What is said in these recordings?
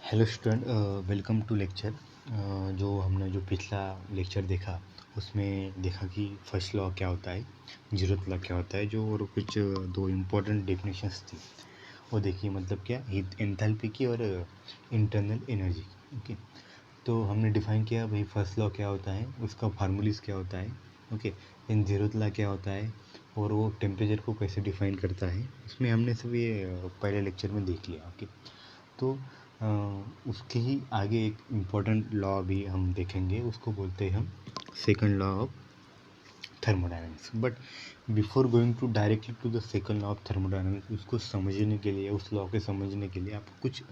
Hello student, welcome to lecture. जो पिछला lecture देखा उसमें देखा कि फर्स्ट लॉ क्या होता है, जीरोथ लॉ क्या होता है, जो और कुछ दो इम्पोर्टेंट डेफिनेशंस थी वो देखिए। मतलब क्या, हीट एंथैल्पी की और इंटरनल एनर्जी की। ओके, तो हमने डिफाइन किया भाई फर्स्ट लॉ क्या होता है, उसका फार्मूलीज क्या होता है। ओके, इन जीरोथ लॉ क्या होता है और वो टेम्परेचर को कैसे डिफाइन करता है, उसमें हमने सब ये पहले लेक्चर में देख लिया। ओके, तो उसके ही आगे एक इम्पॉर्टेंट लॉ भी हम देखेंगे, उसको बोलते हैं हम second law of thermodynamics. But before going to directly to the second law of thermodynamics, उसको समझने के लिए, उस लॉ के समझने के लिए आपको कुछ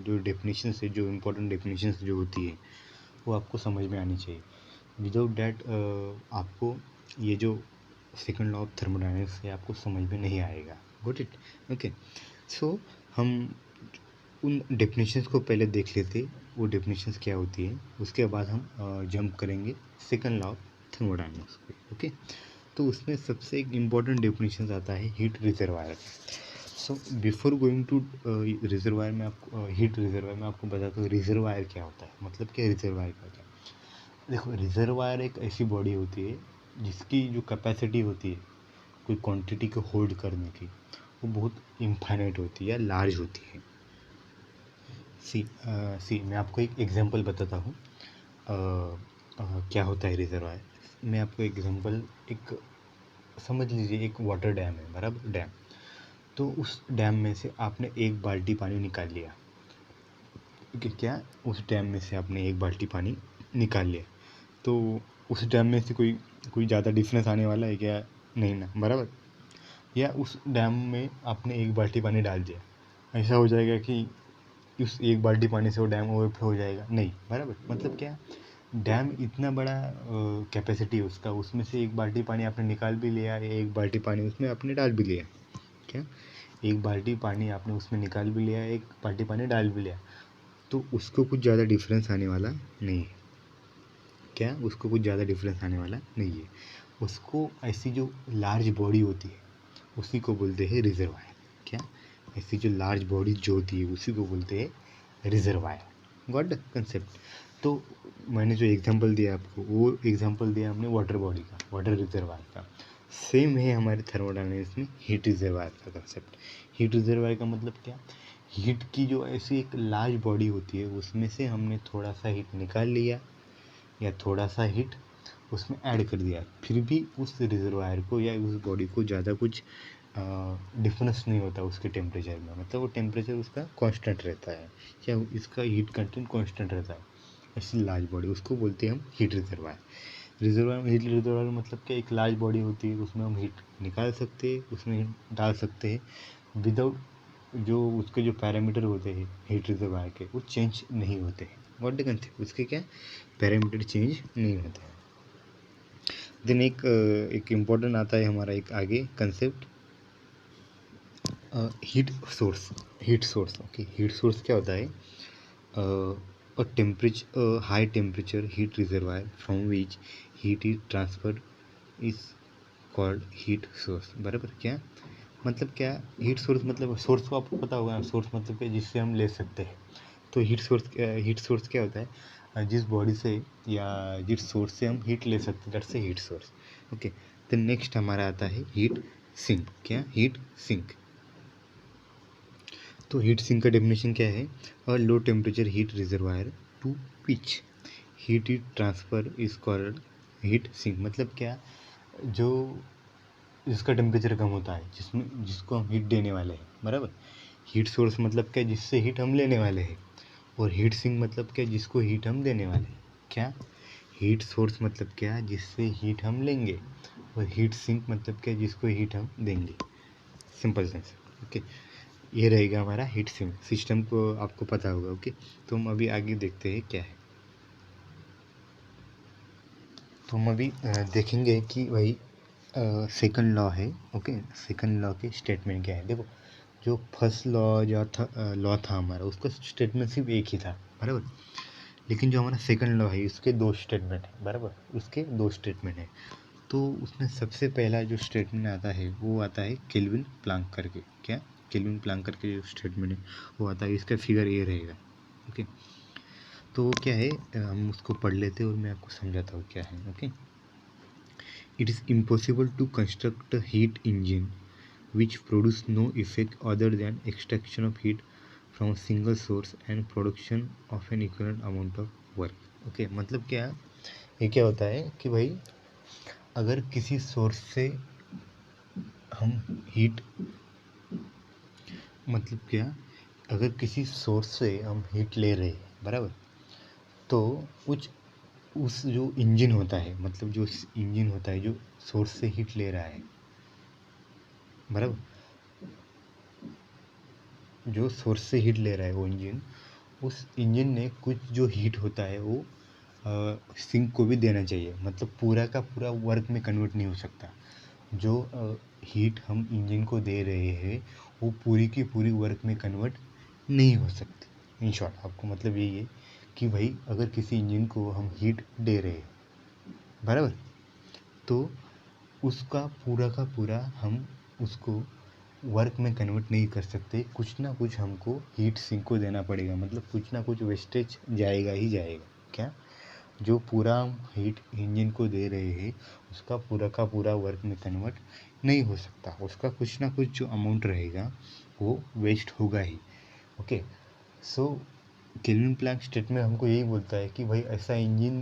जो डेफिनेशंस है, जो इम्पोर्टेंट डेफिनेशंस जो होती है वो आपको समझ में आनी चाहिए। विदाउट डैट आपको ये जो सेकंड लॉ ऑफ थर्मोडायनामिक्स है आपको समझ में नहीं आएगा। Got it? ओके, सो हम उन डेफिनेशंस को पहले देख लेते, वो डेफिनेशंस क्या होती है, उसके बाद हम जंप करेंगे सेकंड लॉ ऑफ थर्मोडायनामिक्स पे। ओके, तो उसमें सबसे एक इम्पॉर्टेंट डेफिनेशन आता है heat reservoir. So before going to reservoir में आपको हीट रिजर्वायर में आपको बताता हूँ रिजर्वायर क्या होता है, मतलब क्या रिजर्वायर का क्या। देखो, रिजर्वायर एक ऐसी बॉडी होती है जिसकी जो कैपेसिटी होती है कोई क्वांटिटी को होल्ड करने की, वो बहुत इनफाइनाइट होती है या लार्ज होती है। सी मैं आपको एक एग्जांपल बताता हूँ क्या होता है रिजर्वायर। मैं आपको एग्जांपल, एक समझ लीजिए एक वाटर डैम है, बराबर डैम। तो उस डैम में से आपने एक बाल्टी पानी निकाल लिया। कि क्या, उस डैम में से आपने एक बाल्टी पानी निकाल लिया, तो उस डैम में से कोई कोई ज़्यादा डिफरेंस आने वाला है क्या? नहीं ना, बराबर। या उस डैम में आपने एक बाल्टी पानी डाल दिया, ऐसा हो जाएगा कि उस एक बाल्टी पानी से वो डैम ओवरफ्लो हो जाएगा? नहीं, बराबर। मतलब क्या, डैम इतना बड़ा कैपेसिटी है उसका, उसमें से एक बाल्टी पानी आपने निकाल भी लिया, एक बाल्टी पानी उसमें आपने डाल भी लिया। क्या, एक बाल्टी पानी आपने उसमें निकाल भी लिया, एक बाल्टी पानी डाल भी लिया, तो उसको कुछ ज़्यादा डिफरेंस आने वाला नहीं है। क्या, उसको कुछ ज़्यादा डिफरेंस आने वाला नहीं है। उसको ऐसी जो लार्ज बॉडी होती है उसी को बोलते हैं रिजर्वायर। क्या, ऐसी जो लार्ज बॉडी जो होती है उसी को बोलते हैं रिजर्वायर। Got the concept? तो मैंने जो एग्जांपल दिया आपको, वो एग्जांपल दिया हमने वाटर बॉडी का, वाटर रिजर्वायर का। सेम है हमारे थर्मोडायनामिक्स में हीट रिजर्वायर का कंसेप्ट। हीट रिजर्वायर का मतलब क्या, हीट की जो ऐसी एक लार्ज बॉडी होती है उसमें से हमने थोड़ा सा हीट निकाल लिया या थोड़ा सा हीट उसमें ऐड कर दिया, फिर भी उस रिजर्वायर को या उस बॉडी को ज़्यादा कुछ डिफरेंस नहीं होता उसके टेम्परेचर में। मतलब वो टेम्परेचर उसका कांस्टेंट रहता है या इसका हीट कंटेंट कांस्टेंट रहता है। ऐसी लार्ज बॉडी उसको बोलते हैं हम हीट रिजर्वायर। रिजर्वायर में, हीट रिजर्वायर मतलब क्या, एक लार्ज बॉडी होती है, उसमें हम हीट निकाल सकते हैं, उसमें हीट डाल सकते हैं विदाउट, जो उसके जो पैरामीटर होते हैं हीट रिजर्वायर के वो चेंज नहीं होते हैं। व्हाट द कंसेप्ट, उसके क्या पैरामीटर चेंज नहीं होते हैं। देन एक इम्पोर्टेंट आता है हमारा एक आगे concept, heat source. Heat source, okay, heat source क्या होता है, high temperature heat reservoir from which heat is transferred is called heat source. बराबर। क्या मतलब, क्या हीट सोर्स मतलब, सोर्स को आपको पता होगा, सोर्स मतलब क्या, जिससे हम ले सकते हैं। तो हीट सोर्स क्या होता है, जिस बॉडी से या जिस सोर्स से हम हीट ले सकते हैं, that's a heat source. Okay, तो नेक्स्ट हमारा आता है हीट सिंक। क्या, हीट सिंक। तो हीट सिंक का डेफिनेशन क्या है, a low temperature heat reservoir to which heat is transfer is called heat sink. मतलब क्या, जो जिसका टेम्परेचर कम होता है, जिसको हम हीट देने वाले हैं, बराबर। हीट सोर्स मतलब क्या, जिससे हीट हम लेने वाले हैं। और हीट सिंक मतलब क्या, जिसको हीट हम देने वाले हैं। क्या, हीट सोर्स मतलब क्या, जिससे हीट हम लेंगे, और हीट सिंक मतलब क्या, जिसको हीट हम देंगे। Simple sense. ओके, ये रहेगा हमारा हीट सिंक सिस्टम, को आपको पता होगा। ओके, तो हम अभी आगे देखते हैं क्या है। तो हम अभी देखेंगे कि भाई सेकंड लॉ है। ओके, सेकंड लॉ के स्टेटमेंट क्या है। देखो, जो फर्स्ट लॉ था हमारा, उसका स्टेटमेंट सिर्फ एक ही था, बराबर। लेकिन जो हमारा सेकंड लॉ है उसके दो स्टेटमेंट है, बराबर। उसके दो स्टेटमेंट है। तो उसमें सबसे पहला जो स्टेटमेंट आता है वो आता है केल्विन प्लांक करके। क्या, केल्विन प्लांक करके जो स्टेटमेंट है वो आता है, इसका फिगर ये रहेगा। ओके, तो वो क्या है, हम उसको पढ़ लेते हैं और मैं आपको समझाता हूँ क्या है। Okay, it is impossible to construct a heat engine which produce no effect other than extraction of heat from a single source and production of an equivalent amount of work. Okay, मतलब क्या, ये क्या होता है कि भाई अगर किसी सोर्स से हम हीट, मतलब क्या, अगर किसी सोर्स से हम हीट ले रहे हैं बराबर, तो कुछ उस जो इंजन होता है, मतलब जो इंजन होता है जो सोर्स से हीट ले रहा है बराबर, जो सोर्स से हीट ले रहा है वो इंजन, उस इंजन ने कुछ जो हीट होता है वो सिंक को भी देना चाहिए। मतलब पूरा का पूरा वर्क में कन्वर्ट नहीं हो सकता। जो हीट हम इंजन को दे रहे हैं वो पूरी की पूरी वर्क में कन्वर्ट नहीं हो सकती। इन शॉर्ट आपको मतलब यही है कि भाई अगर किसी इंजन को हम हीट दे रहे हैं बराबर, तो उसका पूरा का पूरा हम उसको वर्क में कन्वर्ट नहीं कर सकते। कुछ ना कुछ हमको हीट सिंक को देना पड़ेगा, मतलब कुछ ना कुछ वेस्टेज जाएगा ही जाएगा। क्या, जो पूरा हम हीट इंजन को दे रहे हैं उसका पूरा का पूरा वर्क में कन्वर्ट नहीं हो सकता, उसका कुछ ना कुछ जो अमाउंट रहेगा वो वेस्ट होगा ही। ओके, सो केल्विन प्लैंक स्टेटमेंट हमको यही बोलता है कि भाई ऐसा इंजन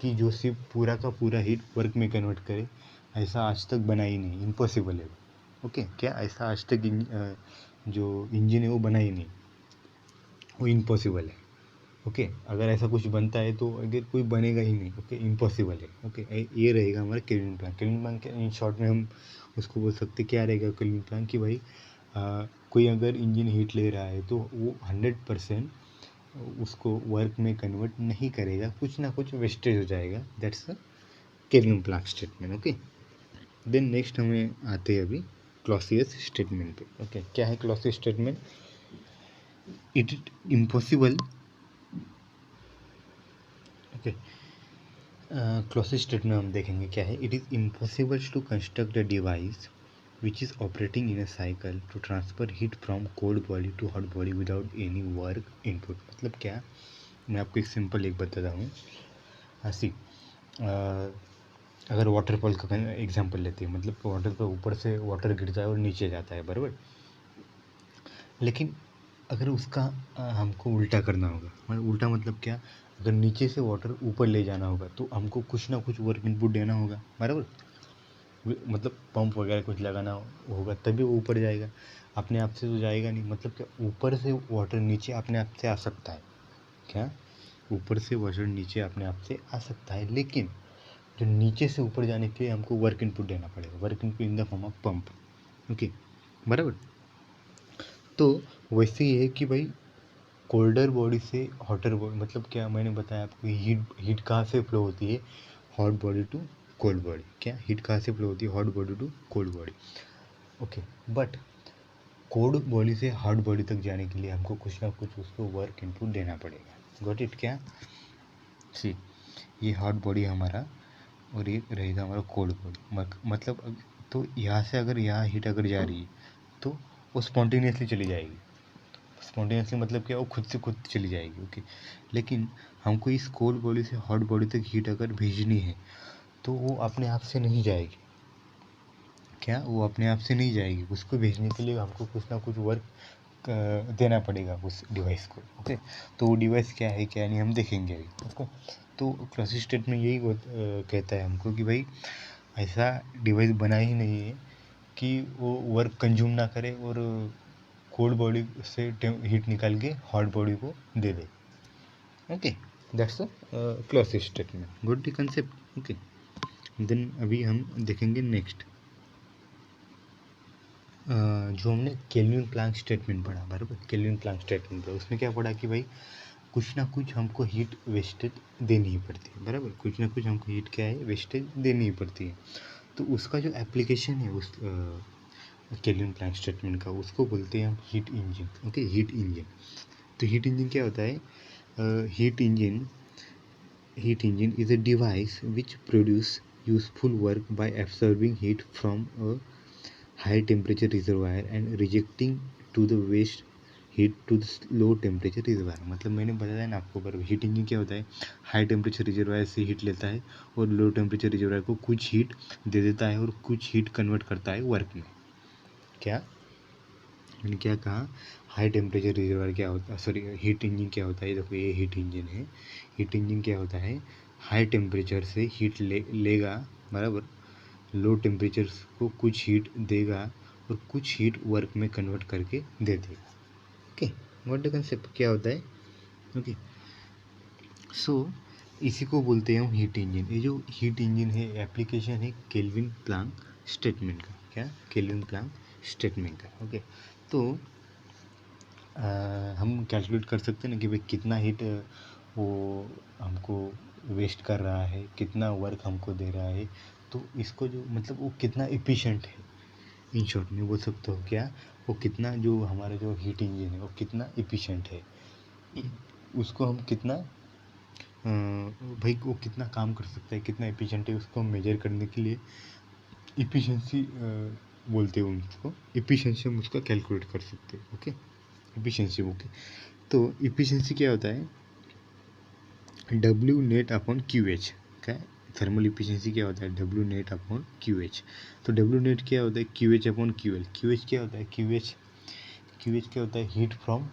कि जो सिर्फ पूरा का पूरा हीट वर्क में कन्वर्ट करे, ऐसा आज तक बना ही नहीं, इम्पॉसिबल है। ओके, क्या ऐसा आज तक जो इंजन है वो बना ही नहीं, वो इम्पॉसिबल है। ओके, अगर ऐसा कुछ बनता है तो अगर कोई बनेगा ही नहीं। ओके, इम्पॉसिबल है। ओके, ये रहेगा हमारा Kelvin Planck. Kelvin Planck in short में हम उसको बोल सकते क्या रहेगा केल्विन प्लैंक कि भाई कोई अगर इंजन हीट ले रहा है तो वो 100% उसको वर्क में कन्वर्ट नहीं करेगा, कुछ ना कुछ वेस्टेज हो जाएगा। That's a Kelvin Planck statement. Okay, then next हमें आते हैं अभी क्लॉसियस स्टेटमेंट पे। ओके, क्या है Clausius statement? It impossible, okay, Clausius statement हम देखेंगे क्या है। It is impossible to construct a device which is operating in a cycle to transfer heat from cold body to hot body without any work input। मतलब क्या, मैं आपको एक simple एक बताता हूँ। ऐसी अगर वाटरफॉल का एग्जांपल लेते हैं, मतलब वाटर पर ऊपर से वाटर गिरता है और नीचे जाता है बराबर, लेकिन अगर उसका हमको उल्टा करना होगा, मतलब उल्टा मतलब क्या, अगर नीचे से वाटर ऊपर ले जाना होगा तो हमको कुछ ना कुछ वर्क इनपुट देना होगा बराबर। मतलब पंप वगैरह कुछ लगाना होगा तभी वो ऊपर जाएगा, अपने आप से तो जाएगा नहीं। मतलब क्या, ऊपर से वाटर नीचे अपने आप से आ सकता है। क्या, ऊपर से वाटर नीचे अपने आप से आ सकता है, लेकिन जो नीचे से ऊपर जाने के लिए हमको वर्क इनपुट देना पड़ेगा, work input in the form of pump. Okay, बराबर। तो वैसे ही है कि भाई कोल्डर बॉडी से हॉटर बॉडी, मतलब क्या मैंने बताया आपको, हीट हीट कहाँ से फ्लो होती है, hot body to cold body. क्या, हीट कहाँ से फ्लो होती है, hot body to cold body. Okay, but cold body से हॉट बॉडी तक जाने के लिए हमको कुछ ना कुछ उसको वर्क इनपुट देना पड़ेगा। Got it? क्या, सी, ये हॉट बॉडी हमारा और ये रहेगा हमारा कोल्ड बॉडी। मतलब तो यहाँ से अगर यहाँ हीट अगर जा रही है तो वो स्पॉन्टेनियसली चली जाएगी। स्पॉन्टेनियसली मतलब क्या, वो खुद से खुद चली जाएगी। ओके, लेकिन हमको इस कोल्ड बॉडी से हॉट बॉडी तक हीट अगर भेजनी है तो वो अपने आप से नहीं जाएगी। क्या, वो अपने आप से नहीं जाएगी, उसको भेजने के लिए हमको कुछ ना कुछ वर्क देना पड़ेगा उस डिवाइस को। ओके, तो वो डिवाइस क्या है क्या नहीं हम देखेंगे अभी। ओके, तो क्लॉसियस स्टेटमेंट यही कहता है हमको कि भाई ऐसा डिवाइस बना ही नहीं है कि वो वर्क कंज्यूम ना करे और कोल्ड बॉडी से हीट निकाल के हॉट बॉडी को दे दे। Okay, that's a Clausius statement. Good the concept. Okay, then अभी हम देखेंगे नेक्स्ट जो हमने केल्विन प्लैंक स्टेटमेंट पढ़ा बराबर। केल्विन प्लैंक स्टेटमेंट पढ़ा, उसमें क्या पढ़ा कि भाई कुछ ना कुछ हमको हीट वेस्टेज देनी ही पड़ती है बराबर। कुछ ना कुछ हमको हीट क्या है, वेस्टेज देनी ही पड़ती है। तो उसका जो एप्लीकेशन है उस केल्विन प्लैंक स्टेटमेंट का, उसको बोलते हैं हम heat engine. Okay, heat engine. तो हीट इंजन क्या होता है? Heat engine is a device which produce useful work by absorbing heat from a high temperature reservoir and rejecting to the waste heat to low temperature reservoir. मतलब मैंने बताया ना आपको, पर हीट इंजन क्या होता है, हाई टेम्परेचर रिजर्वायर से हीट लेता है और लो टेम्परेचर रिजर्वायर को कुछ हीट दे देता है और कुछ हीट कन्वर्ट करता है वर्क में। क्या मैंने क्या कहा, हाई टेम्परेचर रिजर्वायर क्या होता है, सॉरी हीट इंजन क्या होता है। देखो ये हीट इंजन है। हीट इंजन क्या होता है, हाई टेम्परेचर से हीट लेगा, बराबर, लो टेम्परेचर को कुछ हीट देगा और कुछ हीट वर्क में कन्वर्ट करके दे देगा। ओके, व्हाट द कंसेप्ट क्या होता है। ओके, सो इसी को बोलते हैं हम हीट इंजन। ये जो हीट इंजन है एप्लीकेशन है केल्विन प्लांक स्टेटमेंट का। क्या, केल्विन प्लांक स्टेटमेंट का। ओके, तो हम कैलकुलेट कर सकते हैं ना कि भाई कितना हीट वो हमको वेस्ट कर रहा है, कितना वर्क हमको दे रहा है। तो इसको जो मतलब वो कितना एफिशिएंट है, इन शॉर्ट में बोल सकते हो क्या, वो कितना जो हमारा जो हीट इंजन है वो कितना एफिशिएंट है, उसको हम कितना भाई वो कितना काम कर सकता है, कितना एफिशिएंट है, उसको मेजर करने के लिए इफिशिएंसी बोलते हैं उसको। इफिशिएंसी हम उसका कैलकुलेट कर सकते हैं। Okay, efficiency. ओके, तो इफिशिएंसी क्या होता है, W net upon Q H. क्या है, थर्मल इफिशिएंसी क्या होता है, W net upon Q H. तो डब्ल्यू नेट क्या होता है, Q H upon Q L. Q H क्या होता है, क्यू एच क्या होता है, heat from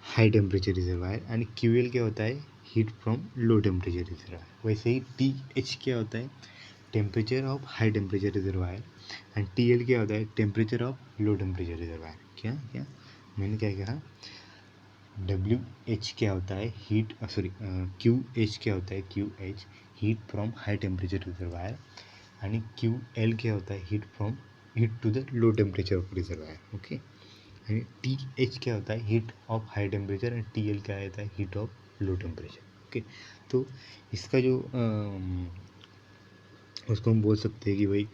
high temperature reservoir, and Q L क्या होता है, heat from low temperature reservoir. वैसे ही टी एच क्या होता है, temperature of high temperature reservoir, and T L क्या होता है, temperature of low temperature reservoir. क्या क्या मैंने क्या कहा, डब्ल्यू एच क्या होता है, हीट, सॉरी क्यू एच क्या होता है, Q H heat from high temperature reservoir, and Q L क्या होता है, heat to the low temperature of reservoir. Okay, and T H क्या होता है, heat of high temperature, and T L क्या होता है, heat of low temperature. Okay, तो इसका जो उसको हम बोल सकते हैं कि भाई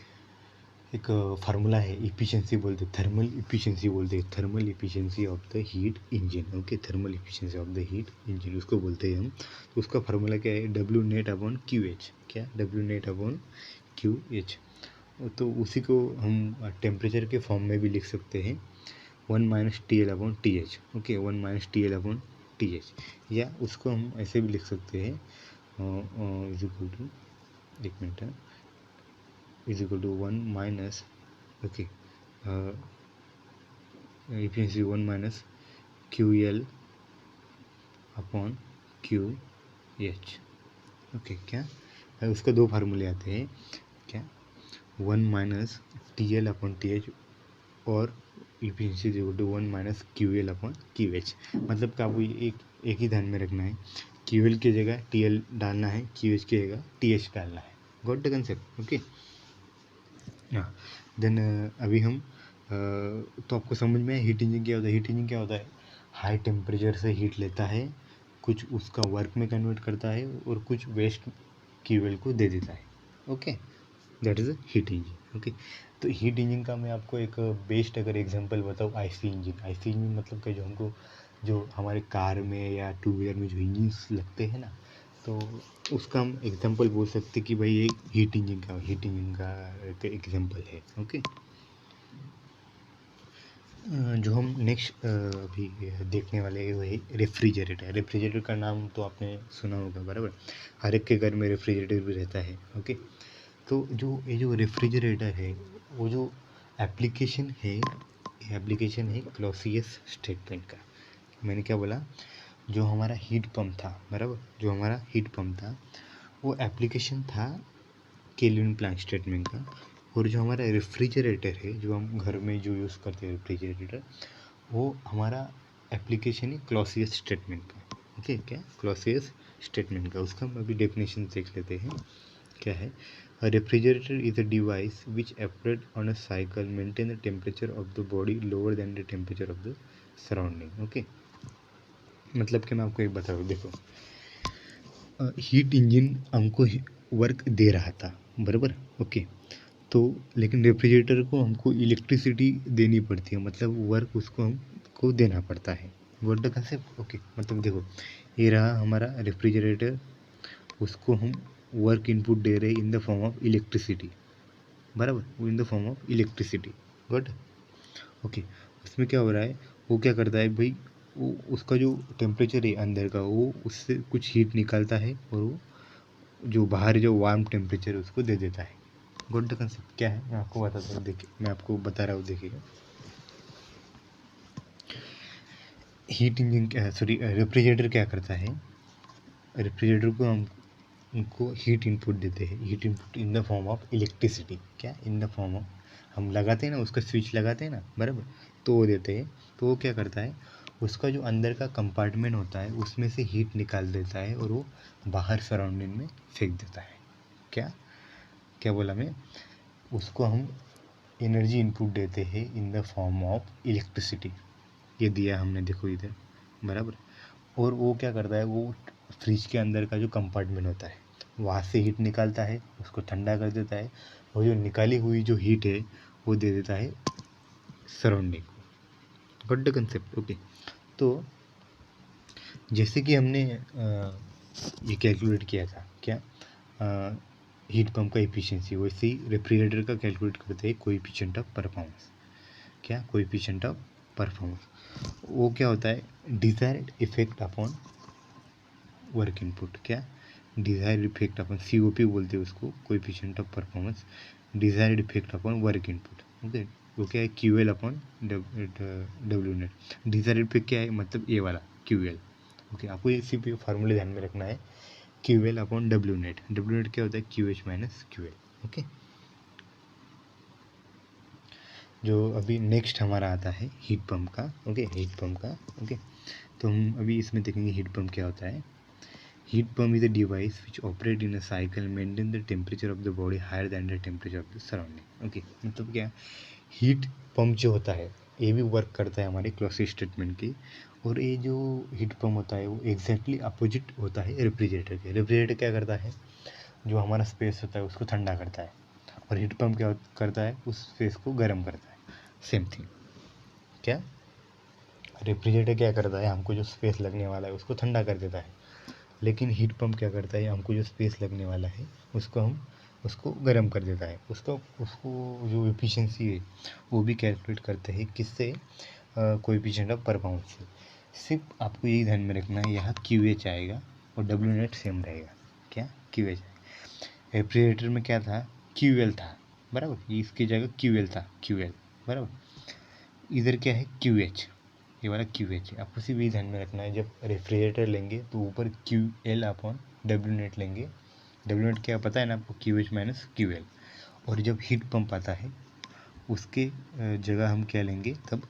एक फार्मूला है, इफिशिएंसी बोलते हैं, थर्मल इफिशिएंसी बोलते हैं, thermal efficiency of the heat engine. Okay, thermal efficiency of the heat engine उसको बोलते हैं हम। तो उसका फार्मूला क्या है, W net upon Q H. क्या, W net upon Q H. तो उसी को हम टेम्परेचर के फॉर्म में भी लिख सकते हैं, 1 minus T L upon T H. Okay, 1 minus T L upon T H, या उसको हम ऐसे भी लिख सकते हैं, इज इक्वल टू, एक मिनट है, is equal to 1 minus, okay, efficiency 1 minus Q L upon Q H. Okay, क्या उसका दो फार्मूले आते हैं, क्या, 1 minus T L upon T H और efficiency equal to 1 minus Q L upon Q H. मतलब क्या, आपको एक ही ध्यान में रखना है, क्यू एल की जगह टी एल डालना है, क्यू एच की जगह टी एच डालना है। Got the concept. ओके, हाँ, देन अभी हम तो आपको समझ में आया हीट इंजन क्या होता है। हीट इंजन क्या होता है, हाई टेम्परेचर से हीट लेता है, कुछ उसका वर्क में कन्वर्ट करता है और कुछ वेस्ट फ्यूल को दे देता है। Okay, that is a heat engine. Okay, तो हीट इंजन का मैं आपको एक बेस्ट अगर एग्जांपल बताऊँ, आईसी इंजन। आईसी इंजन मतलब कि जो हमको जो हमारे कार में या टू व्हीलर में जो इंजन्स लगते हैं ना, तो उसका हम एग्जांपल बोल सकते कि भाई एक हीट इंजन का एक एग्जांपल है। ओके, जो हम नेक्स्ट अभी देखने वाले हैं वही रेफ्रिजरेटर। रेफ्रिजरेटर का नाम तो आपने सुना होगा, बराबर, हर एक के घर में रेफ्रिजरेटर भी रहता है। ओके, तो जो ये जो रेफ्रिजरेटर है, वो जो एप्लीकेशन है क्लॉसियस स्टेटमेंट का। मैंने क्या बोला, जो हमारा हीट पंप था, बराबर, जो हमारा हीट पंप था वो एप्लीकेशन था केल्विन प्लांक स्टेटमेंट का। और जो हमारा रेफ्रिजरेटर है, जो हम घर में जो यूज़ करते हैं रेफ्रिजरेटर, वो हमारा एप्लीकेशन है क्लॉसियस स्टेटमेंट का। ओके, क्या क्लॉसियस स्टेटमेंट का, उसका हम अभी डेफिनेशन देख लेते हैं क्या है। A refrigerator is a device which operates on a cycle maintain the temperature of the body lower than the temperature of the surrounding. Okay, मतलब कि मैं आपको एक बता दूँ, देखो हीट इंजन हमको वर्क दे रहा था, बराबर। ओके, तो लेकिन रेफ्रिजरेटर को हमको इलेक्ट्रिसिटी देनी पड़ती है, मतलब वर्क उसको हमको देना पड़ता है। What the concept. ओके, मतलब देखो ये रहा हमारा रेफ्रिजरेटर, उसको हम वर्क इनपुट दे रहे हैं in the form of electricity, बराबर, in the form of electricity. Good. Okay, उसमें क्या हो रहा है, वो क्या करता है भाई, वो उसका जो टेम्परेचर है अंदर का, वो उससे कुछ हीट निकालता है और वो जो बाहर जो वार्म टेम्परेचर है उसको दे देता है। Got the concept? क्या है मैं आपको बताता हूँ, देखिए मैं आपको बता रहा हूँ, देखिएगा। हीट इंजन, सॉरी, रेफ्रिजरेटर क्या करता है, रेफ्रिजरेटर को हम उनको हीट इनपुट देते हैं, heat input in the form of electricity. क्या? इन द फॉर्म ऑफ, हम लगाते हैं ना, उसका स्विच लगाते हैं ना, बराबर, तो वो देते हैं। तो वो क्या करता है, उसका जो अंदर का कंपार्टमेंट होता है उसमें से हीट निकाल देता है और वो बाहर सराउंडिंग में फेंक देता है। क्या क्या बोला मैं, उसको हम एनर्जी इनपुट देते हैं in the form of electricity. ये दिया हमने, देखो इधर, बराबर। और वो क्या करता है, वो फ्रिज के अंदर का जो कंपार्टमेंट होता है वहाँ से हीट निकालता है, उसको ठंडा कर देता है, और जो निकाली हुई जो हीट है वो दे देता है सराउंडिंग को। Got the concept? ओके। तो जैसे कि हमने ये कैलकुलेट किया था, क्या, हीट पंप का एफिशिएंसी, वैसे ही रेफ्रिजरेटर का कैलकुलेट करते हैं कोएफिशिएंट ऑफ परफॉर्मेंस। क्या? कोएफिशिएंट ऑफ परफॉर्मेंस, वो क्या होता है, desired effect upon work input. क्या? डिजायर्ड इफेक्ट अपॉन, COP बोलते हैं उसको, coefficient of performance, desired effect upon work input. Okay, वो क्या है, QL upon W net. Desired effect क्या है, मतलब ये वाला QL। ओके, आपको ये सिर्फ फार्मूले ध्यान में रखना है, QL upon W net. W net क्या होता है, QH माइनस QL। ओके, जो अभी नेक्स्ट हमारा आता है हीट पंप का। ओके, हीट पंप का। ओके, तो हम अभी इसमें देखेंगे हीट पंप क्या होता है। Heat pump is a device which operate in a cycle maintain the temperature of the body higher than the temperature of the surrounding. Okay, मतलब क्या, हीट पंप जो होता है ये भी वर्क करता है हमारे क्लॉसिक स्टेटमेंट की। और ये जो हीट पंप होता है वो एग्जैक्टली अपोजिट होता है रेफ्रिजरेटर के। रेफ्रिजरेटर क्या करता है, जो हमारा स्पेस होता है उसको ठंडा करता है, और हीट पंप क्या करता है, उस स्पेस को गर्म करता है। Same thing. क्या? रेफ्रिजरेटर क्या करता है, हमको जो स्पेस लगने वाला है उसको ठंडा कर देता है, लेकिन हीट पंप क्या करता है, हमको जो स्पेस लगने वाला है उसको गर्म कर देता है। उसको उसको जो एफिशिएंसी है वो भी कैलकुलेट करते हैं, किससे, कोएफिशिएंट ऑफ परफॉर्मेंस से। सिर्फ आपको यही ध्यान में रखना है, यहाँ QH आएगा और डब्ल्यू नेट सेम रहेगा। क्या? QH आएगा। रेफ्रिजरेटर में क्या था, QL था, बराबर, ये इसकी जगह QL था, QL, बराबर। इधर क्या है, QH, ये वाला QH है। आपको सिर्फ ये ध्यान में रखना है, जब रेफ्रिजरेटर लेंगे तो ऊपर QL अपॉन डब्ल्यू नेट लेंगे। डब्ल्यू नेट क्या पता है ना आपको, QH माइनस QL। और जब हीट पंप आता है उसके जगह हम क्या लेंगे तब,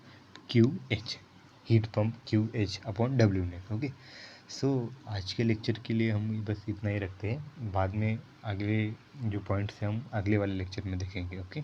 QH, heat pump QH upon W net. Okay, so आज के लेक्चर के लिए हम बस इतना ही रखते हैं, बाद में अगले जो पॉइंट्स हैं हम अगले वाले लेक्चर में देखेंगे। ओके।